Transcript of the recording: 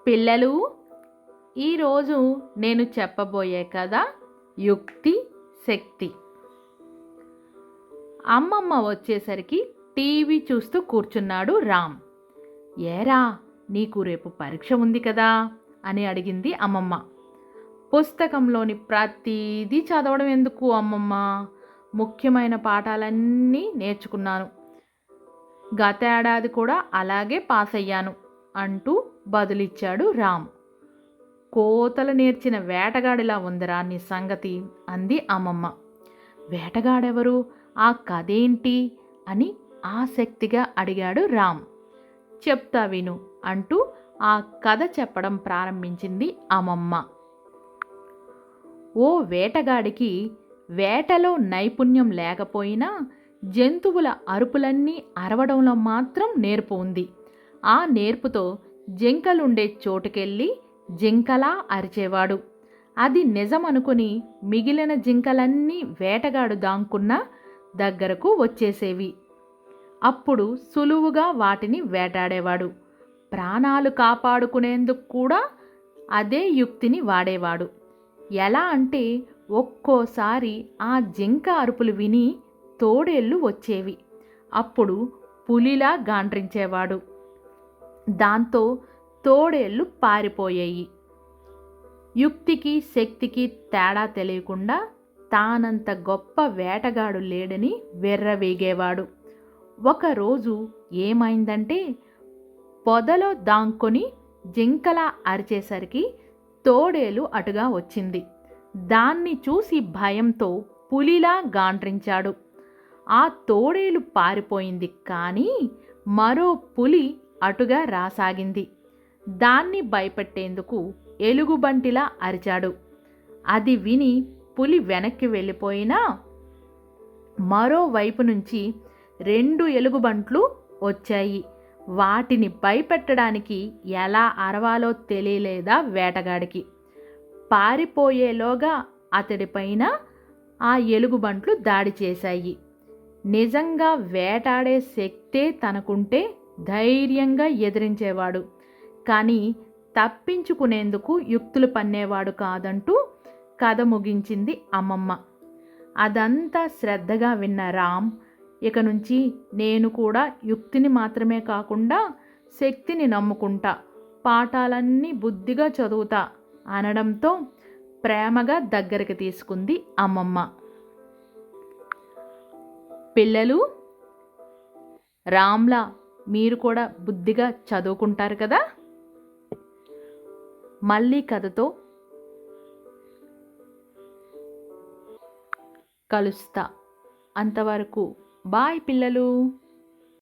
పిల్లలు, ఈరోజు నేను చెప్పబోయే కథ యుక్తి శక్తి. అమ్మమ్మ వచ్చేసరికి టీవీ చూస్తూ కూర్చున్నాడు రామ్. ఏరా, నీకు రేపు పరీక్ష ఉంది కదా అని అడిగింది అమ్మమ్మ. పుస్తకంలోని ప్రతిదీ చదవడం ఎందుకు అమ్మమ్మ? ముఖ్యమైన పాఠాలన్నీ నేర్చుకున్నాను. గత ఏడాది కూడా అలాగే పాస్ అయ్యాను అంటూ బదులిచ్చాడు రామ్. కోతలు నేర్చిన వేటగాడిలా ఉందిరా నీ సంగతి అంది అమ్మమ్మ. వేటగాడెవరు? ఆ కథేంటి అని ఆసక్తిగా అడిగాడు రామ్. చెప్తా విను అంటూ ఆ కథ చెప్పడం ప్రారంభించింది అమ్మమ్మ. ఓ వేటగాడికి వేటలో నైపుణ్యం లేకపోయినా జంతువుల అరుపులన్నీ అరవడంలో మాత్రం నేర్పు ఉంది. ఆ నేర్పుతో జింకలుండే చోటుకెళ్ళి జింకలా అరిచేవాడు. అది నిజమనుకుని మిగిలిన జింకలన్నీ వేటగాడు దాంకున్న దగ్గరకు వచ్చేసేవి. అప్పుడు సులువుగా వాటిని వేటాడేవాడు. ప్రాణాలు కాపాడుకునేందుకు కూడా అదే యుక్తిని వాడేవాడు. ఎలా అంటే ఒక్కోసారి ఆ జింక అరుపులు విని తోడేళ్ళు వచ్చేవి. అప్పుడు పులిలా గాండ్రించేవాడు. దాంతో తోడేళ్ళు పారిపోయాయి. యుక్తికి శక్తికి తేడా తెలియకుండా తానంత గొప్ప వేటగాడు లేడని వెర్రవీగేవాడు. ఒకరోజు ఏమైందంటే, పొదలో దాంకొని జింకలా అరిచేసరికి తోడేలు అటుగా వచ్చింది. దాన్ని చూసి భయంతో పులిలా గాండ్రించాడు. ఆ తోడేలు పారిపోయింది, కానీ మరో పులి అటుగా రాసాగింది. దాన్ని భయపెట్టేందుకు ఎలుగుబంటిలా అరిచాడు. అది విని పులి వెనక్కి వెళ్ళిపోయినా మరోవైపు నుంచి 2 ఎలుగుబంట్లు వచ్చాయి. వాటిని భయపెట్టడానికి ఎలా అరవాలో తెలియలేదా వేటగాడికి. పారిపోయేలోగా అతడిపైన ఆ ఎలుగుబంట్లు దాడి చేశాయి. నిజంగా వేటాడే శక్తే తనకుంటే ధైర్యంగా ఎదిరించేవాడు, కానీ తప్పించుకునేందుకు యుక్తులు పన్నేవాడు కాదంటూ కథ ముగించింది అమ్మమ్మ. అదంతా శ్రద్ధగా విన్న రామ్, ఇక నుంచి నేను కూడా యుక్తిని మాత్రమే కాకుండా శక్తిని నమ్ముకుంటా, పాఠాలన్నీ బుద్ధిగా చదువుతా అనడంతో ప్రేమగా దగ్గరికి తీసుకుంది అమ్మమ్మ. పిల్లలు, రామ్లా మీరు కూడా బుద్ధిగా చదువుకుంటారు కదా. మళ్ళీ కథతో కలుస్తా. అంతవరకు బాయ్ పిల్లలు.